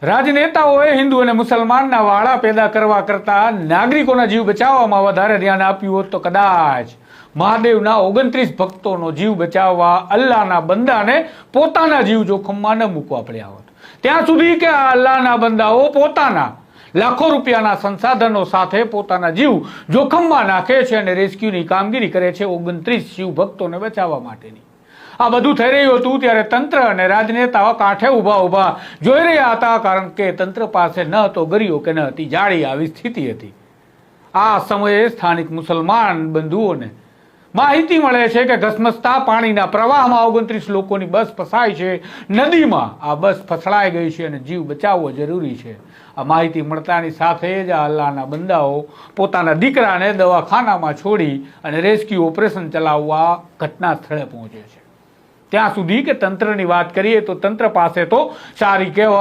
રાજનેતાઓએ હિન્દુ અને મુસલમાનના વાળા પેદા કરવા કરતા નાગરિકોના જીવ બચાવવામાં વધારે ધ્યાન આપ્યું હોત તો કદાચ મહાદેવના 29 ભક્તોનો જીવ બચાવવા અલ્લાહના બંદાને પોતાના જીવ જોખમમાં ન મૂકવા પડ્યા હોત. ત્યાં સુધી કે આ અલ્લાહના બંદાઓ પોતાના લાખો રૂપિયાના સંસાધનો સાથે પોતાના જીવ જોખમમાં નાખે છે અને રેસ્ક્યુની કામગીરી કરે છે 29 શિવ ભક્તોને બચાવવા માટેની. આ બધું થઈ રહ્યું હતું ત્યારે તંત્ર અને રાજનેતાઓ કાંઠે ઊભા જોઈ રહ્યા હતા, કારણ કે તંત્ર પાસે ન હતો ગરિયો કે ન હતી જાળી. આવી સ્થિતિ હતી. આ સમયે સ્થાનિક મુસલમાન બંધુઓને માહિતી મળે છે કે ધસમસતા પાણીના પ્રવાહમાં 29 લોકોની બસ ફસાઈ છે. નદીમાં આ બસ ફસડાઈ ગઈ છે અને જીવ બચાવવો જરૂરી છે. આ માહિતી મળતાની સાથે જ આ અલ્લાહના બંદાઓ પોતાના દીકરાને દવાખાનામાં છોડી અને રેસ્ક્યુ ઓપરેશન ચલાવવા ઘટના સ્થળે પહોંચે છે. ત્યાં સુધી કે તંત્રની વાત કરીએ તો તંત્ર પાસે તો સારી કહેવા